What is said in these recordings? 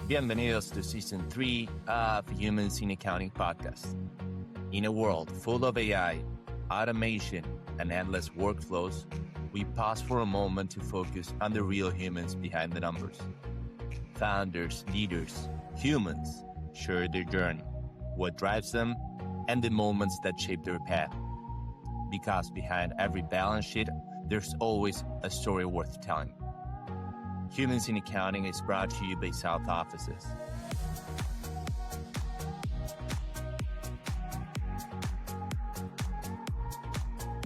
Bienvenidos to Season 3 of Humans in Accounting podcast. In a world full of AI, automation, and endless workflows, we pause for a moment to focus on the real humans behind the numbers. Founders, leaders, humans share their journey, what drives them, and the moments that shape their path. Because behind every balance sheet, there's always a story worth telling. Humans in Accounting is brought to you by South Offices.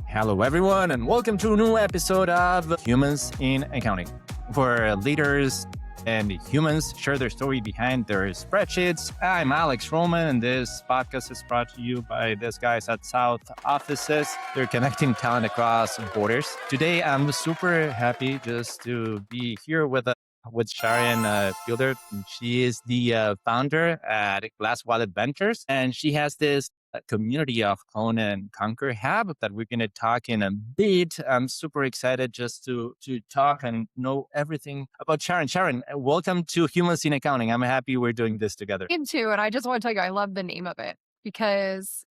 Hello, everyone, and welcome to a new episode of Humans in Accounting, where leaders and humans share their story behind their spreadsheets. I'm Alex Roman, and this podcast is brought to you by these guys at South Offices. They're connecting talent across borders. Today, I'm super happy just to be here with Sharrin Fuller. She is the founder at Glass Wallet Ventures, and she has this community of Own and Conquer Hub that we're going to talk in a bit. I'm super excited just to talk and know everything about Sharrin. Sharrin, welcome to Humans in Accounting. I'm happy we're doing this together. Me too, and I just want to tell you, I love the name of it because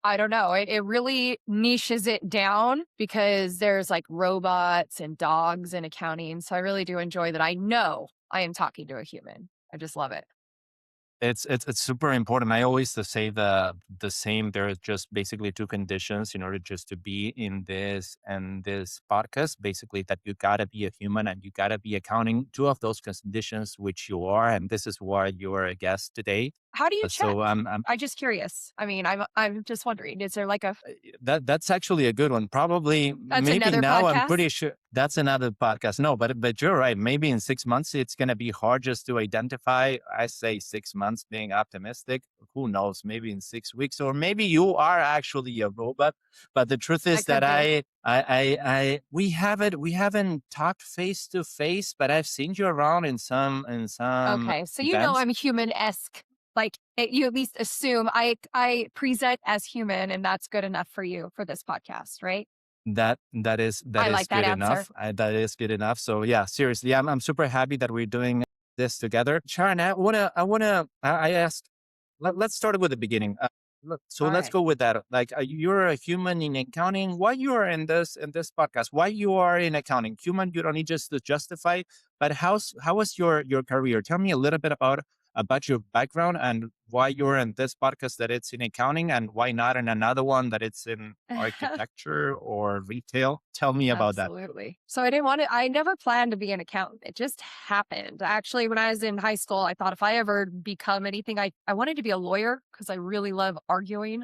I don't know, it really niches it down because there's like robots and dogs in accounting. So I really do enjoy that. I know I am talking to a human. I just love it. It's super important. I always say the same. There are just basically two conditions in order just to be in this podcast. Basically, that you gotta be a human and you gotta be accounting. Two of those conditions, which you are, and this is why you are a guest today. How do you check? So I'm just curious. I mean, I'm just wondering, is there like a that's actually a good one. Probably that's maybe another now podcast? I'm pretty sure that's another podcast. No, but you're right. Maybe in 6 months it's gonna be hard just to identify. I say 6 months being optimistic. Who knows? Maybe in 6 weeks, or maybe you are actually a robot. But the truth is that we haven't talked face to face, but I've seen you around in some Okay, so you know events. I'm human-esque. Like you at least assume I present as human, and that's good enough for you for this podcast, right? That is like that good answer. enough. That is good enough. So yeah, seriously, I'm super happy that we're doing this together. Sharon, I asked. Let's start with the beginning. Let's right. go with that. Like you're a human in accounting. Why you are in this podcast? Why you are in accounting? Human, you don't need just to justify. But how was your career? Tell me a little bit about your background and why you're in this podcast that it's in accounting and why not in another one that it's in architecture or retail. Tell me about that. Absolutely. So I never planned to be an accountant. It just happened. Actually, when I was in high school, I thought if I ever become anything, I wanted to be a lawyer because I really love arguing.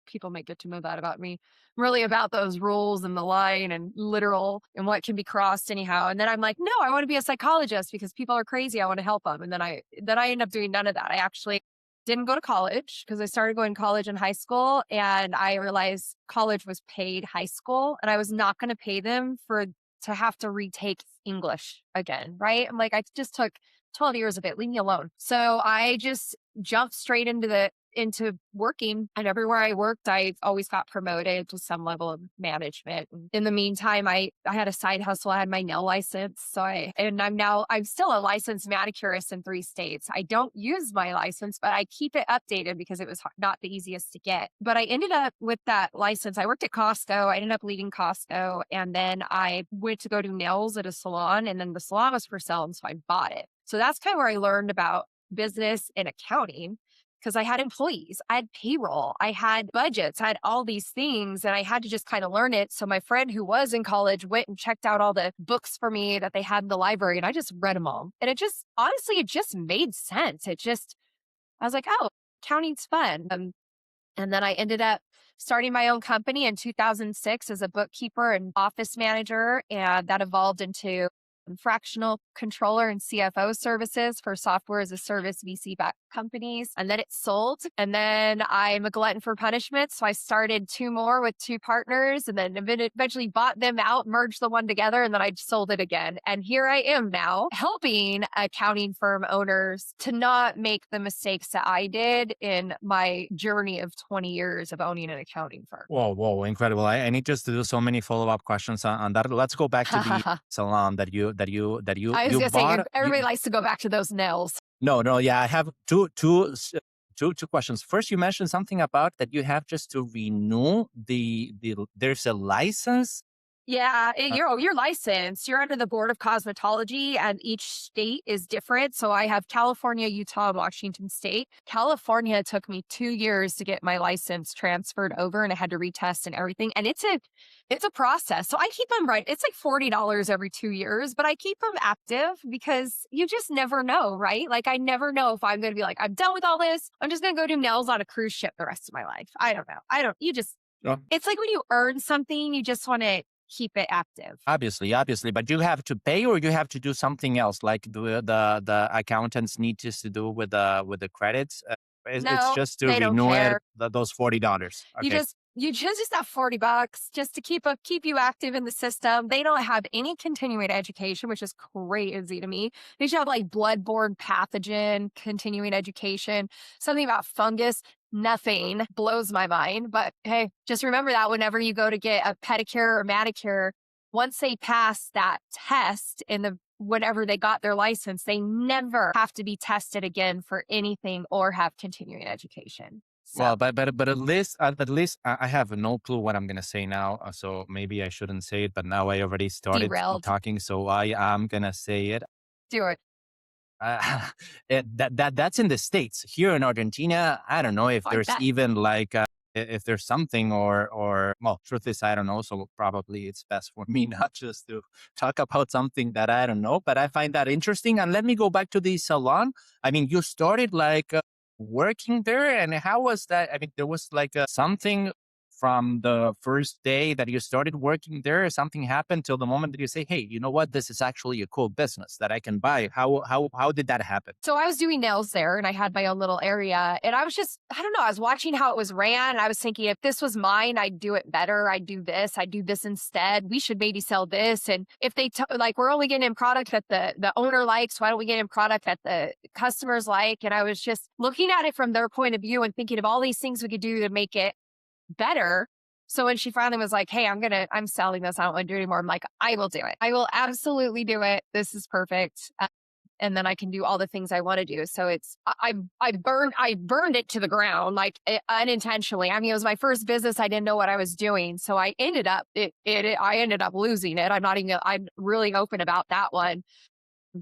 People might get to know that about me. I'm really about those rules and the line and literal and what can be crossed anyhow. And then I'm like, no, I want to be a psychologist because people are crazy. I want to help them. And then I end up doing none of that. I actually didn't go to college because I started going to college in high school, and I realized college was paid high school and I was not going to pay them to have to retake English again. Right. I'm like, I just took 12 years of it. Leave me alone. So I just jumped straight into working, and everywhere I worked, I always got promoted to some level of management. In the meantime, I had a side hustle. I had my nail license. I'm still a licensed manicurist in 3 states. I don't use my license, but I keep it updated because it was not the easiest to get. But I ended up with that license. I worked at Costco. I ended up leaving Costco, and then I went to go do nails at a salon, and then the salon was for sale, and so I bought it. So that's kind of where I learned about business and accounting. Because I had employees, I had payroll, I had budgets, I had all these things, and I had to just kind of learn it. So my friend who was in college went and checked out all the books for me that they had in the library, and I just read them all. And it just made sense. I was like, oh, accounting's fun. And then I ended up starting my own company in 2006 as a bookkeeper and office manager, and that evolved into fractional controller and CFO services for software as a service VC-backed companies. And then it sold. And then I'm a glutton for punishment. So I started 2 more with 2 partners, and then eventually bought them out, merged the one together, and then I sold it again. And here I am now helping accounting firm owners to not make the mistakes that I did in my journey of 20 years of owning an accounting firm. Whoa, incredible. I need just to do so many follow-up questions on that. Let's go back to the salon that you I was you gonna say bought. everybody likes to go back to those nails. No, yeah, I have two questions. First, you mentioned something about that you have just to renew there's a license. Yeah, you're licensed. You're under the Board of Cosmetology, and each state is different. So I have California, Utah, Washington State. California took me 2 years to get my license transferred over, and I had to retest and everything. And it's a process. So I keep them right. It's like $40 every 2 years, but I keep them active because you just never know, right? Like I never know if I'm going to be like, I'm done with all this. I'm just going to go do nails on a cruise ship the rest of my life. I don't know. You just, Yeah. it's like when you earn something, you just want to keep it active. Obviously, but you have to pay or you have to do something else, like the accountants need just to do with the credits. It's No, just to they don't renew it, care. those $40. Okay. You just have $40 just to keep you active in the system. They don't have any continuing education, which is crazy to me. They should have like bloodborne pathogen, continuing education, something about fungus. Nothing blows my mind. But hey, just remember that whenever you go to get a pedicure or manicure, once they pass that test whenever they got their license, they never have to be tested again for anything or have continuing education. So, Well, but at least I have no clue what I'm gonna say now. So maybe I shouldn't say it, but now I already started derailed. talking, so I am gonna say it. Do it. Uh, that's in the States. Here in Argentina, I don't know if I there's bet. even like if there's something or well, truth is I don't know. So probably it's best for me not just to talk about something that I don't know. But I find that interesting. And let me go back to the salon. I mean, you started like working there, and how was that? I mean, there was like something from the first day that you started working there, something happened till the moment that you say, hey, you know what, this is actually a cool business that I can buy. How did that happen? So I was doing nails there and I had my own little area. And I was just, I don't know, I was watching how it was ran. And I was thinking, if this was mine, I'd do it better. I'd do this instead. We should maybe sell this. And if like, we're only getting in product that the owner likes, why don't we get in product that the customers like? And I was just looking at it from their point of view and thinking of all these things we could do to make it better. So when she finally was like, hey, I'm selling this. I don't want to do it anymore. I'm like, I will do it. I will absolutely do it. This is perfect. And then I can do all the things I want to do. So I burned it to the ground, like unintentionally. I mean, it was my first business. I didn't know what I was doing. So I ended up, I ended up losing it. I'm really open about that one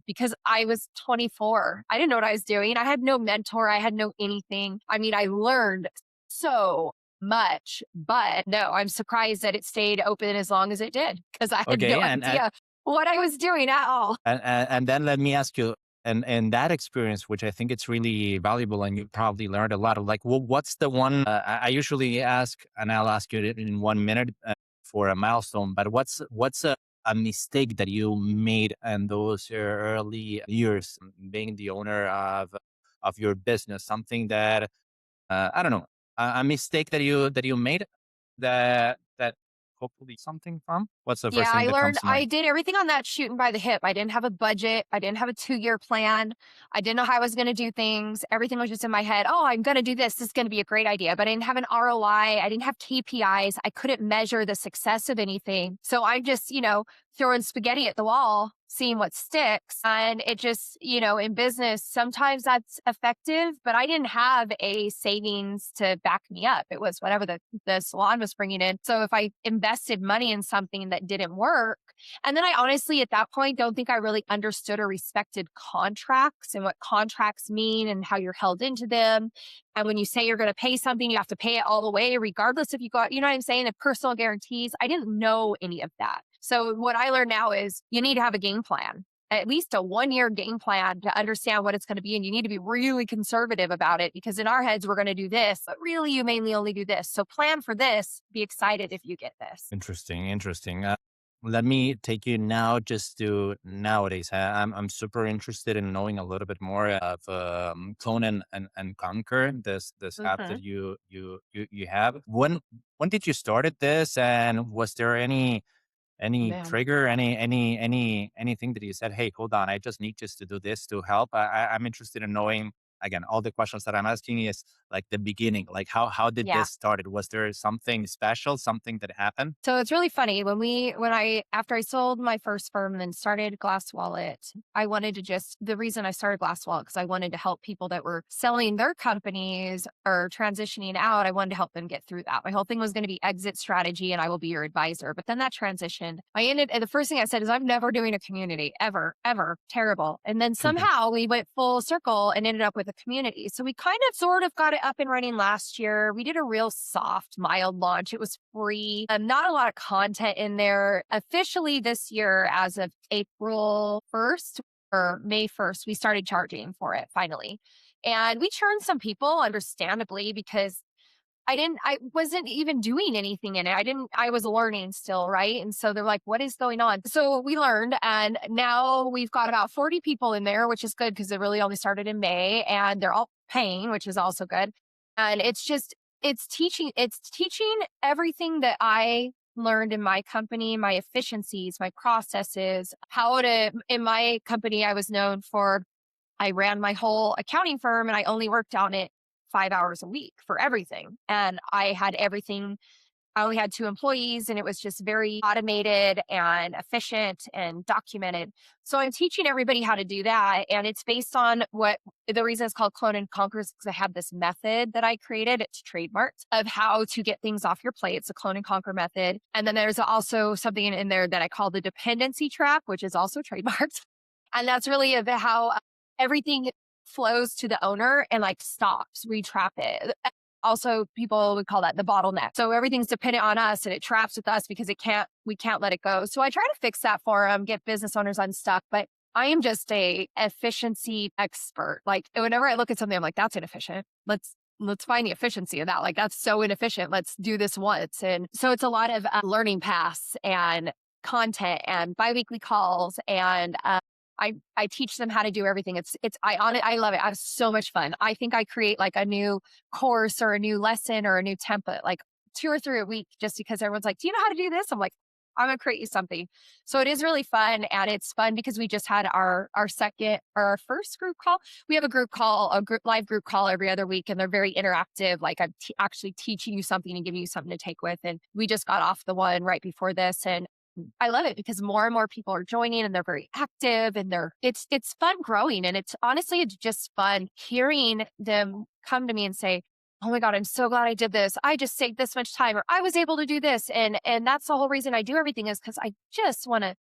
because I was 24. I didn't know what I was doing. I had no mentor. I had no anything. I mean, I learned so much, but no, I'm surprised that it stayed open as long as it did because I had Okay, no idea what I was doing at all. and then let me ask you, and that experience, which I think it's really valuable, and you probably learned a lot of, like, well, what's the one I usually ask, and I'll ask you it in 1 minute for a milestone, but what's a mistake that you made in those early years being the owner of your business, something that I don't know, a mistake that you made that hopefully something from? What's the Yeah, first thing I that learned comes to I mind? did everything on that shooting by the hip. I didn't have a budget. I didn't have a 2-year plan. I didn't know how I was going to do things. Everything was just in my head. Oh, I'm going to do this. This is going to be a great idea. But I didn't have an ROI. I didn't have KPIs. I couldn't measure the success of anything. So I'm just, throwing spaghetti at the wall, seeing what sticks. And it just, in business, sometimes that's effective, but I didn't have a savings to back me up. It was whatever the salon was bringing in. So if I invested money in something that didn't work, and then I honestly, at that point, don't think I really understood or respected contracts and what contracts mean and how you're held into them. And when you say you're going to pay something, you have to pay it all the way, regardless if you got, you know what I'm saying? The personal guarantees. I didn't know any of that. So what I learned now is you need to have a game plan, at least a 1-year game plan to understand what it's going to be. And you need to be really conservative about it because in our heads, we're going to do this, but really you mainly only do this. So plan for this, be excited if you get this. Interesting. Let me take you now just to nowadays. I'm super interested in knowing a little bit more of Clone and Conquer, this app Mhm. that you have. When did you started this, and was there any Man. trigger, anything that you said, hey, hold on, I just need just to do this to help? I'm interested in knowing. again, all the questions that I'm asking is like the beginning, like how did Yeah. this started? Was there something special, something that happened? So it's really funny when I after I sold my first firm and started Glass Wallet, I wanted to just the reason I started Glass Wallet because I wanted to help people that were selling their companies or transitioning out. I wanted to help them get through that. My whole thing was going to be exit strategy and I will be your advisor. But then that transitioned. And the first thing I said is I'm never doing a community ever, ever. Terrible. And then somehow we went full circle and ended up with a community. So we kind of sort of got it up and running last year. We did a real soft, mild launch. It was free. Not a lot of content in there. Officially this year, as of April 1st or May 1st, we started charging for it finally. And we churned some people, understandably, because I wasn't even doing anything in it. I was learning still, right? And so they're like, what is going on? So we learned, and now we've got about 40 people in there, which is good because it really only started in May and they're all paying, which is also good. And it's teaching everything that I learned in my company, my efficiencies, my processes, in my company, I was known for I ran my whole accounting firm and I only worked on it 5 hours a week for everything. And I had everything. I only had two employees and it was just very automated and efficient and documented. So I'm teaching everybody how to do that. And it's based on what the reason it's called Clone and Conquer is because I have this method that I created. It's trademarked of how to get things off your plate. It's a Clone and Conquer method. And then there's also something in there that I call the dependency trap, which is also trademarked. And that's really about how everything flows to the owner and like stops. We trap it. Also, people would call that the bottleneck. So everything's dependent on us and it traps with us because we can't let it go. So I try to fix that for them, get business owners unstuck. But I am just a efficiency expert. Like whenever I look at something, I'm like, that's inefficient. Let's find the efficiency of that. Like that's so inefficient. Let's do this once. And so it's a lot of learning paths and content and biweekly calls and I teach them how to do everything. I love it. I have so much fun. I think I create like a new course or a new lesson or a new template, like 2 or 3 a week, just because everyone's like, do you know how to do this? I'm like, I'm going to create you something. So it is really fun. And it's fun because we just had our first group call. We have live group call every other week and they're very interactive. Like I'm actually teaching you something and giving you something to take with. And we just got off the one right before this and I love it because more and more people are joining and they're very active and it's fun growing. And it's just fun hearing them come to me and say, oh my God, I'm so glad I did this. I just saved this much time or I was able to do this. And that's the whole reason I do everything is because I want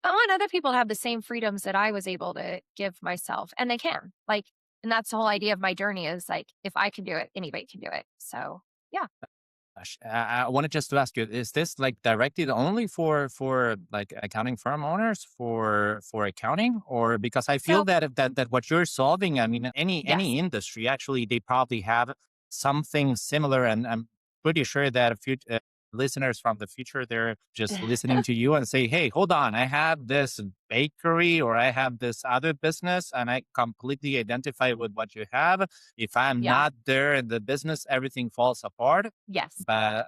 other people to have the same freedoms that I was able to give myself and they can and that's the whole idea of my journey is like, if I can do it, anybody can do it. So yeah. I wanted just to ask you, is this like directed only for like accounting firm owners for accounting? Or because I feel So that what you're solving, I mean, yes. any industry, actually, they probably have something similar. And I'm pretty sure that listeners from the future, they're just listening to you and say, hey, hold on, I have this bakery or I have this other business and I completely identify with what you have. If I'm Yeah. not there in the business, everything falls apart. Yes. But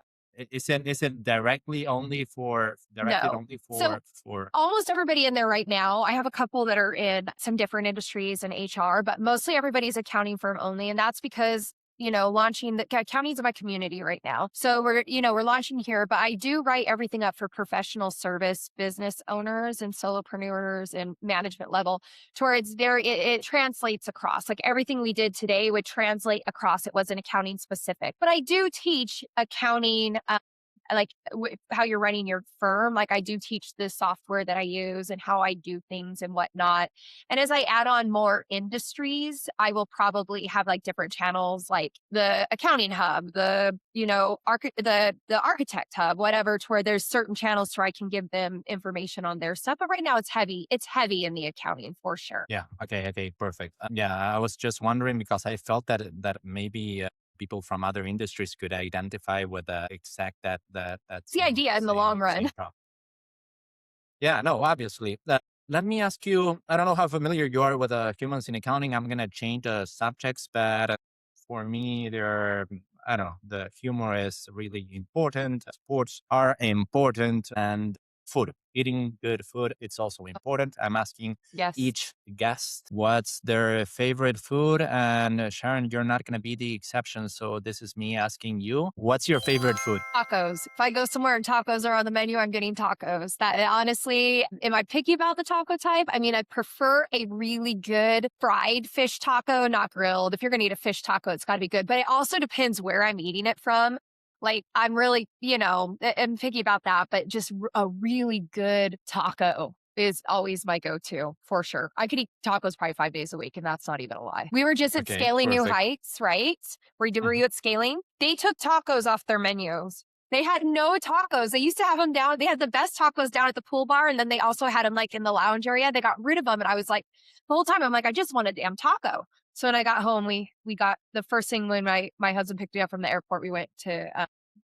isn't directed No. only So for almost everybody in there right now. I have a couple that are in some different industries and HR, but mostly everybody's accounting firm only. And that's because, launching the accounting's in my community right now. So we're launching here, but I do write everything up for professional service business owners and solopreneurs and management level to where it translates across. Like everything we did today would translate across. It wasn't accounting specific, but I do teach accounting how you're running your firm. Like I do teach the software that I use and how I do things and whatnot. And as I add on more industries, I will probably have like different channels, like the accounting hub, the architect hub, whatever, to where there's certain channels where I can give them information on their stuff. But right now it's heavy. It's heavy in the accounting for sure. yeah, okay, perfect. Yeah, I was just wondering because I felt that maybe people from other industries could identify with the exact that It's the idea in the long same run. problem. Yeah, no, obviously. Let me ask you, I don't know how familiar you are with humans in accounting. I'm going to change the subjects, but for me, I don't know, the humor is really important. Sports are important. And food. Eating good food, it's also important. I'm asking Yes. each guest what's their favorite food. And Sharon, you're not going to be the exception. So this is me asking you, what's your favorite food? Tacos. If I go somewhere and tacos are on the menu, I'm getting tacos. That honestly, am I picky about the taco type? I mean, I prefer a really good fried fish taco, not grilled. If you're going to eat a fish taco, it's got to be good. But it also depends where I'm eating it from. Like, I'm really, I'm picky about that, but just a really good taco is always my go-to for sure. I could eat tacos probably 5 days a week, and that's not even a lie. We were just at Okay, Scaling New perfect. Heights, right? Were Mhm. you at Scaling? They took tacos off their menus. They had no tacos. They used to have them down. They had the best tacos down at the pool bar, and then they also had them like in the lounge area. They got rid of them, and I was like, the whole time I'm like, I just want a damn taco. So when I got home, we got the first thing when my husband picked me up from the airport. We went to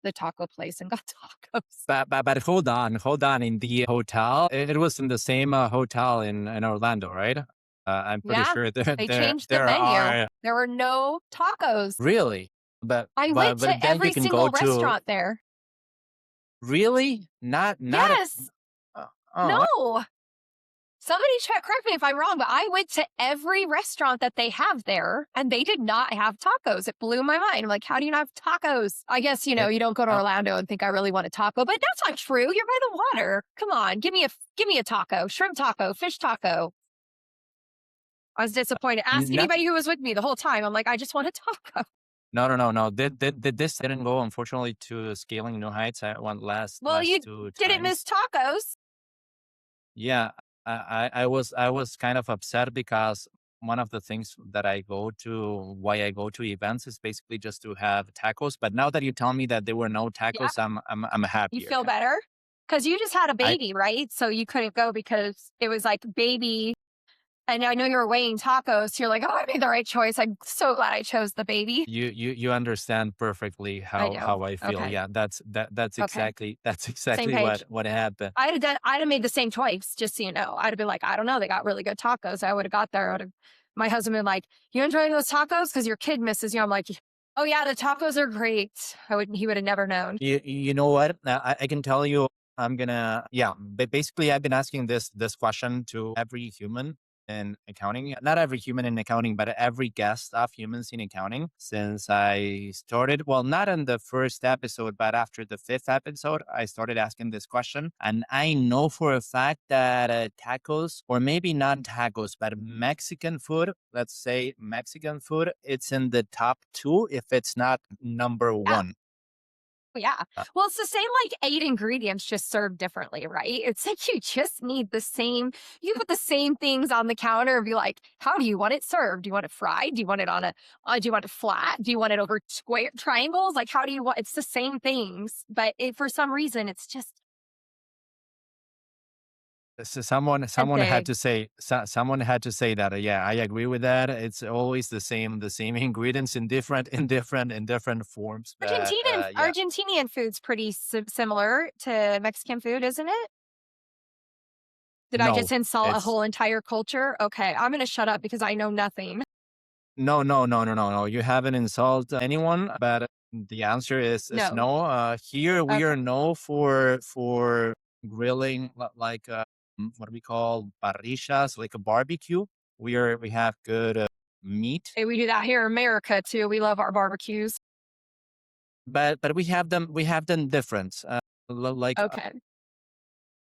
the taco place and got tacos. But hold on. In the hotel, it was in the same hotel in Orlando, right? I'm pretty Yeah, sure they changed the there menu. are There were no tacos. really, but I went to then you every can go single to restaurant there. really not. Yes. Uh, No. oh, Somebody check, correct me if I'm wrong, but I went to every restaurant that they have there and they did not have tacos. It blew my mind. I'm like, how do you not have tacos? I guess, it, you don't go to uh, Orlando and think I really want a taco, but that's not true. You're by the water. Come on, give me a taco, shrimp taco, fish taco. I was disappointed. Ask not anybody who was with me the whole time. I'm like, I just want a taco. no. Did this didn't go unfortunately to Scaling New Heights? I went Well, you last two didn't miss times. tacos. Yeah, I was kind of upset because one of the things that why I go to events is basically just to have tacos. But now that you tell me that there were no Yeah. tacos, I'm You happier. feel better? Because you just had a I baby, right? So you couldn't go because it was like baby. And I know you were weighing tacos. So you're like, oh, I made the right choice. I'm so glad I chose the baby. you understand perfectly I do. how I feel. Okay. Yeah, that's Okay. exactly Same page. what happened. I'd have made the same choice, just so you know. I'd have been like, I don't know. They got really good tacos. I would have got there. My husband been like, you enjoying those tacos? Because your kid misses you. I'm like, oh yeah, the tacos are great. He would have never known. You know what? I can tell you, yeah. But basically, I've been asking this question to every human in accounting. Not every human in accounting, but every guest of humans in accounting since I started. Well, not in the first episode, but after the fifth episode, I started asking this question. And I know for a fact that tacos, or maybe not tacos, but Mexican food, let's say Mexican food, it's in the top two if it's not number Yeah. one. Yeah. Uh, Well, it's the same like 8 ingredients just served differently, right? It's like you just need the same, you put the same things on the counter and be like, how do you want it served? Do you want it fried? Do you want it do you want it flat? Do you want it over square triangles? Like, how do you want, it's the same things, but for some reason, it's just So a thing. someone had to say that. Yeah, I agree with that. It's always the same ingredients in different forms. But yeah, Argentinian food's pretty similar to Mexican food, isn't it? Did I just no, insult a it's whole entire culture? Okay, I'm going to shut up because I know nothing. no. You haven't insulted anyone, but the answer is No. no. Here we Okay. are known for grilling like what we call parrillas, like a barbecue. We have good meat. Hey, we do that here in America too. We love our barbecues. But we have them different. Like Okay.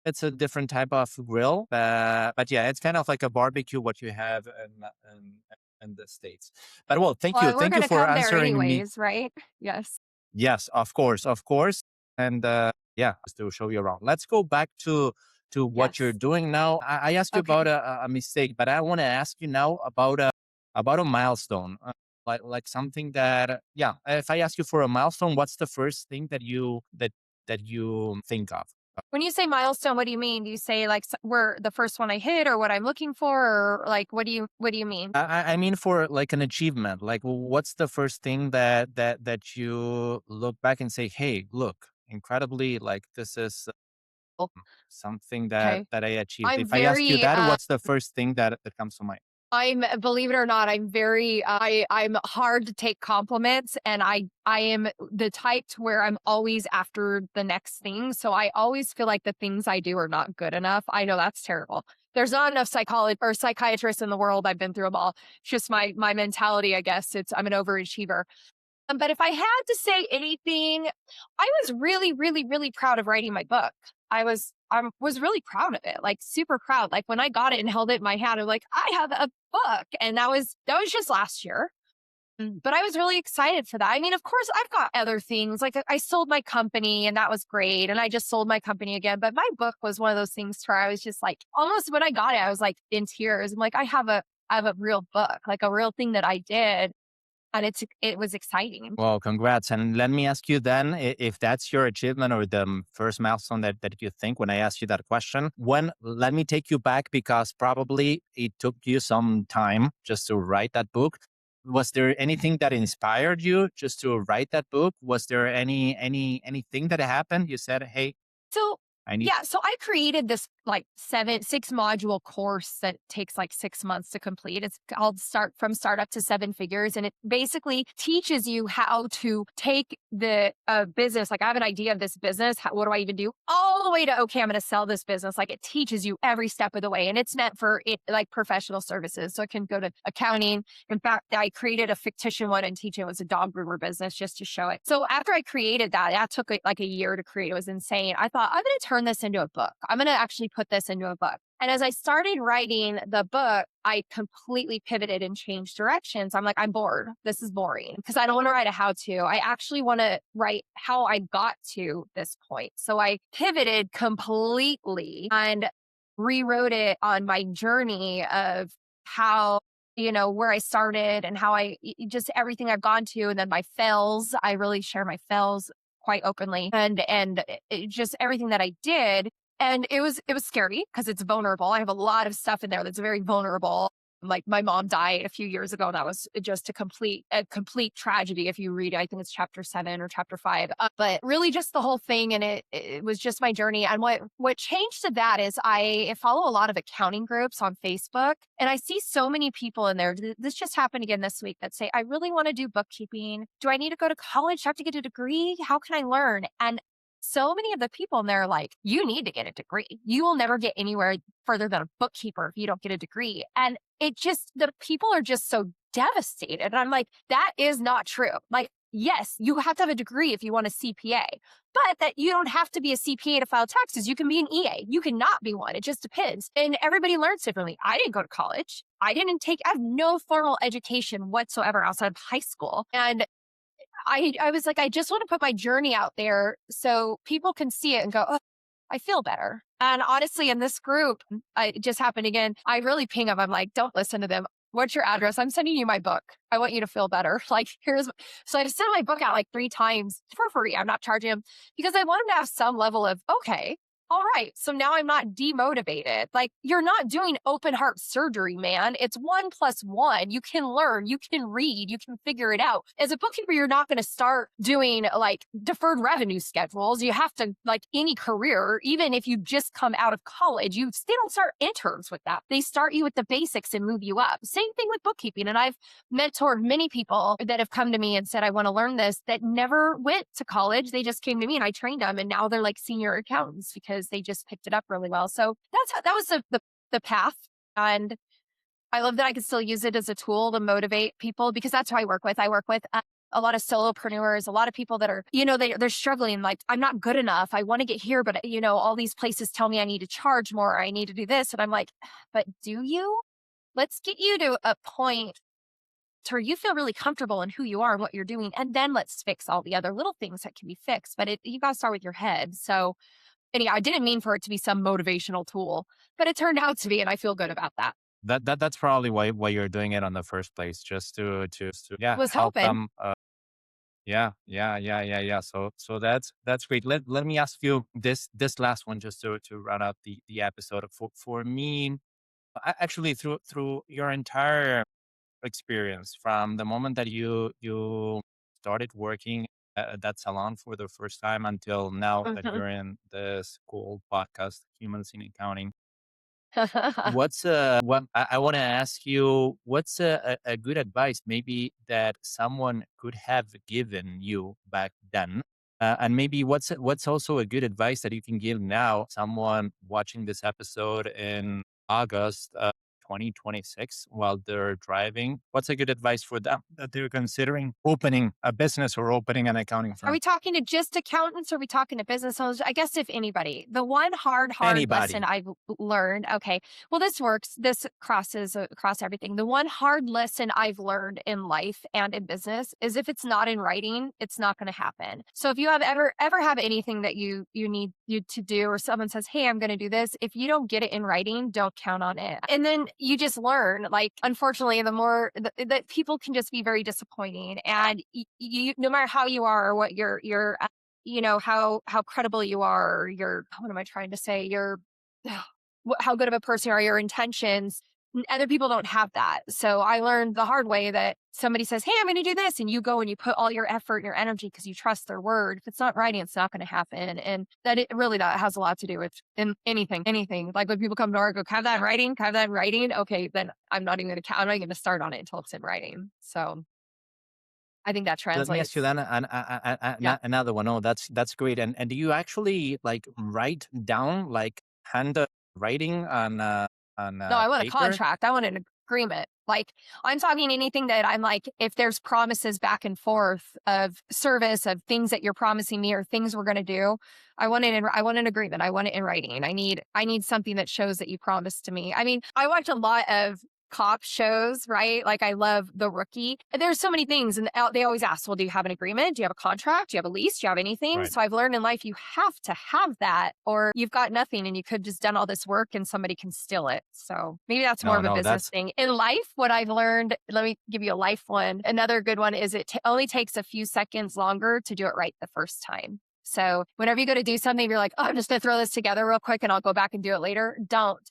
it's a different type of grill, but yeah, it's kind of like a barbecue what you have in the states. But well, Well, we're thank you gonna for come there answering me. anyways, right? Yes. Yes, of course, and yeah, just to show you around. Let's go back to what you're Yes. doing now. I asked you about Okay. a mistake, but I want to ask you now about a milestone. Like something that yeah, if I ask you for a milestone, what's the first thing that you think of? When you say milestone, what do you mean? Do you say like we're the first one I hit, or what I'm looking for, or like what do you mean? I mean for like an achievement. Like, what's the first thing that you look back and say, "Hey, look, incredibly, like this is something Okay. that I achieved." I'm If I ask you very that, what's the first thing that comes to mind? believe it or not, I'm very I'm hard to take compliments, and I am the type to where I'm always after the next thing. So I always feel like the things I do are not good enough. I know that's terrible. There's not enough psychology or psychiatrists in the world. I've been through them all. It's just my mentality, I guess. It's I'm an overachiever. But if I had to say anything, I was really, really, really proud of writing my book. I was really proud of it, like super proud. Like when I got it and held it in my hand, I'm like, I have a book. And that was just last year. But I was really excited for that. I mean, of course, I've got other things. Like I sold my company and that was great. And I just sold my company again. But my book was one of those things where I was just like, almost when I got it, I was like in tears. I'm like, I have a real book, like a real thing that I did. And it was exciting. Well, congrats. And let me ask you then, if that's your achievement or the first milestone that you think when I asked you that question, let me take you back because probably it took you some time just to write that book. Was there anything that inspired you just to write that book? Was there anything that happened? You said, hey, So, I need. yeah, so I created this like 6 module course that takes like 6 months to complete. It's called Start from Startup to Seven Figures. And it basically teaches you how to take the business. Like, I have an idea of this business. What do I even do? All the way to, okay, I'm going to sell this business. Like, it teaches you every step of the way. And it's meant for it, like professional services. So it can go to accounting. In fact, I created a fictitious one and teach it. It was a dog groomer business just to show it. So after I created that, that took like a year to create. It was insane. I thought, I'm going to turn this into a book. I'm going to actually put this into a book. And as I started writing the book, I completely pivoted and changed directions. I'm like, I'm bored. This is boring because I don't want to write a how to. I actually want to write how I got to this point. So I pivoted completely and rewrote it on my journey of how, where I started and how just everything I've gone to. And then my fails, I really share my fails quite openly and just everything that I did. And it was scary because it's vulnerable. I have a lot of stuff in there that's very vulnerable. Like my mom died a few years ago. And that was just a complete tragedy. If you read, I think it's chapter 7 or chapter 5. But really, just the whole thing, and it was just my journey. And what changed to that is I follow a lot of accounting groups on Facebook, and I see so many people in there. This just happened again this week that say, I really want to do bookkeeping. Do I need to go to college? Do I have to get a degree? How can I learn? And so many of the people in there are like, you need to get a degree. You will never get anywhere further than a bookkeeper if you don't get a degree. And the people are just so devastated. And I'm like, that is not true. Like, yes, you have to have a degree if you want a CPA, but that you don't have to be a CPA to file taxes. You can be an EA. You cannot be one. It just depends. And everybody learns differently. I didn't go to college. I have no formal education whatsoever outside of high school. And I was like, I just want to put my journey out there so people can see it and go, oh, I feel better. And honestly, in this group, it just happened again. I really ping them. I'm like, don't listen to them. What's your address? I'm sending you my book. I want you to feel better. Like, so I just sent my book out like 3 times for free. I'm not charging them because I want them to have some level of, okay, all right. So now I'm not demotivated. Like, you're not doing open heart surgery, man. It's 1+1. You can learn, you can read, you can figure it out. As a bookkeeper, you're not going to start doing like deferred revenue schedules. You have to, like any career, even if you just come out of college, they don't start interns with that. They start you with the basics and move you up. Same thing with bookkeeping. And I've mentored many people that have come to me and said, I want to learn this, that never went to college. They just came to me and I trained them. And now they're like senior accountants because they just picked it up really well. So that was the path. And I love that I can still use it as a tool to motivate people because that's who I work with. I work with a lot of solopreneurs, a lot of people that are, they're struggling. Like, I'm not good enough. I want to get here, but all these places tell me I need to charge more. I need to do this. And I'm like, but do you? Let's get you to a point to where you feel really comfortable in who you are and what you're doing. And then let's fix all the other little things that can be fixed. But you got to start with your head. So anyhow, I didn't mean for it to be some motivational tool, but it turned out to be, and I feel good about that. That's probably why you're doing it on the first place, just to yeah, Was help hoping. them. Yeah. So that's great. Let me ask you this last one just to round out the episode. For me, actually through your entire experience from the moment that you started working at that salon for the first time until now that Mhm. you're in this cool podcast, Humans in Accounting. What's what I want to ask you? What's a good advice maybe that someone could have given you back then, and maybe what's also a good advice that you can give now someone watching this episode in August 2026 while they're driving? What's a good advice for them that they're considering opening a business or opening an accounting Are we firm? talking to just accountants? Or are we talking to business owners? I guess if anybody, the one hard lesson Anybody? I've learned. Okay, well, this works. This crosses across everything. The one hard lesson I've learned in life and in business is if it's not in writing, it's not going to happen. So if you have ever have anything that you need you to do, or someone says, "Hey, I'm going to do this," if you don't get it in writing, don't count on it. And then you just learn. Like, unfortunately, the more that people can just be very disappointing, and you, no matter how you are or what your how credible you are, or your, what am I trying to say, your how good of a person are your intentions. Other people don't have that. So I learned the hard way that somebody says, "Hey, I'm going to do this," and you go and you put all your effort and your energy because you trust their word. If it's not writing, it's not going to happen. And that has a lot to do with in anything. Like when people come to our, go, "Have that in writing, have that in writing." Okay, then I'm not even going to start on it until it's in writing. So I think that Let me ask you translates. then Yeah. another one. Oh, that's great. And do you actually like write down like hand writing on No, I want a paper? contract. I want an agreement. Like, I'm talking anything that I'm like, if there's promises back and forth of service, of things that you're promising me or things we're going to do, I want an agreement. I want it in writing. I need something that shows that you promised to me. I mean, I watch a lot of cop shows, right? Like, I love The Rookie. And there's so many things, and they always ask, "Well, do you have an agreement? Do you have a contract? Do you have a lease? Do you have anything?" Right. So I've learned in life you have to have that, or you've got nothing, and you could just done all this work and somebody can steal it. So maybe that's more No, of a no, business that's thing. In life, what I've learned, let me give you a life one. Another good one is only takes a few seconds longer to do it right the first time. So whenever you go to do something, you're like, "Oh, I'm just going to throw this together real quick and I'll go back and do it later." Don't.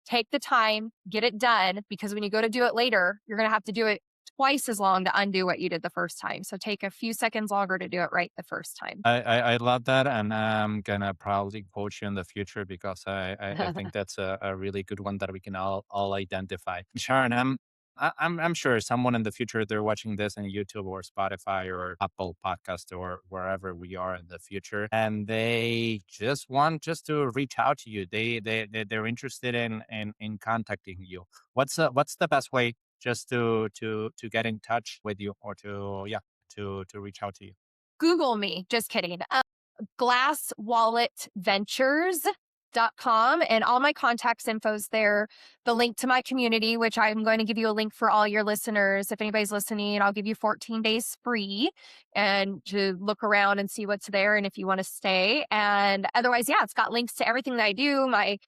Take the time, get it done, because when you go to do it later, you're going to have to do it twice as long to undo what you did the first time. So take a few seconds longer to do it right the first time. I love that, and I'm gonna probably quote you in the future because I think that's a really good one that we can all identify. Sharon, I'm sure someone in the future they're watching this on YouTube or Spotify or Apple Podcast or wherever we are in the future, and they just want just to reach out to you. They're interested in contacting you. What's the best way just to get in touch with you or to yeah to reach out to you? Google me. Just kidding. Glasswalletventures.com, and all my contacts info's there. The link to my community, which I'm going to give you a link for all your listeners. If anybody's listening, I'll give you 14 days free and to look around and see what's there and if you want to stay. And otherwise, yeah, it's got links to everything that I do. My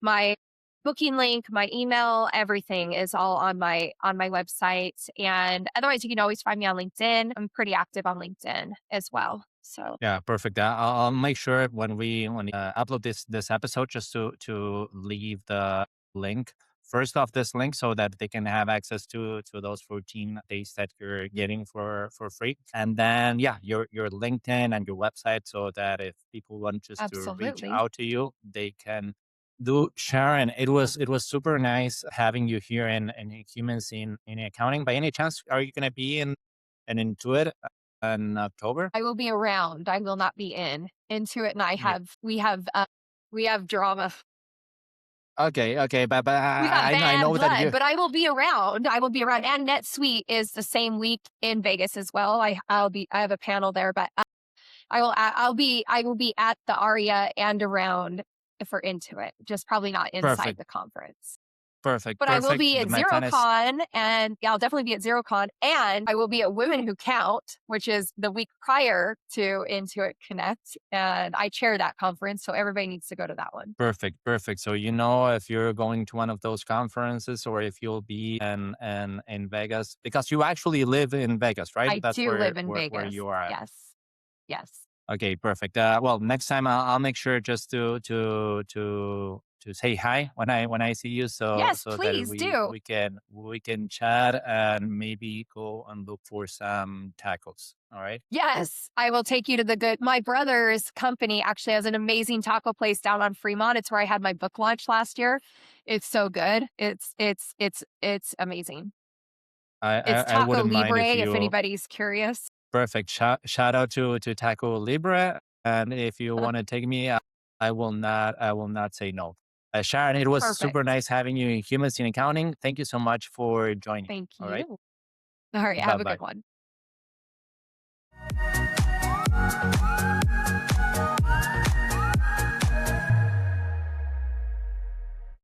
booking link, my email, everything is all on my website. And otherwise, you can always find me on LinkedIn. I'm pretty active on LinkedIn as well. So Yeah, perfect. I'll make sure when we upload this episode just to leave the link first off this link so that they can have access to those 14 days that you're getting for free, and then yeah, your LinkedIn and your website so that if people want just to reach absolutely. out to you, they can do. Sharon, it was super nice having you here in Humans in Accounting. By any chance, are you going to be in Intuit in October? I will be around. I will not be into it. And we have drama. Okay, okay, but We got I bad know that blood, you but I will be around. I will be around. And NetSuite is the same week in Vegas as well. I have a panel there, but I will be at the Aria and around for Intuit, just probably not inside perfect, the conference. perfect, But I will perfect. be at My plan is ZeroCon, and yeah, I'll definitely be at ZeroCon, and I will be at Women Who Count, which is the week prior to Intuit Connect, and I chair that conference, so everybody needs to go to that one. perfect, perfect. So you know if you're going to one of those conferences or if you'll be in Vegas because you actually live in Vegas, right? I That's do live in where Vegas. you are at. Yes, yes. Okay, perfect. Well, next time I'll make sure just to to say hi when I see you, so Yes, so that please we do. we can we can chat and maybe go and look for some tacos. All right. Yes, I will take you to the good. My brother's company actually has an amazing taco place down on Fremont. It's where I had my book launch last year. It's so good. It's amazing. I, It's I I Taco wouldn't mind Libre if if you anybody's curious. perfect shout out to Taco Libre, and if you want to take me, I will not say no. Sharon, it was super Perfect. nice having you in Humans in Accounting. Thank you so much for joining. Thank All right. you. All right, Bye have a bye. good one.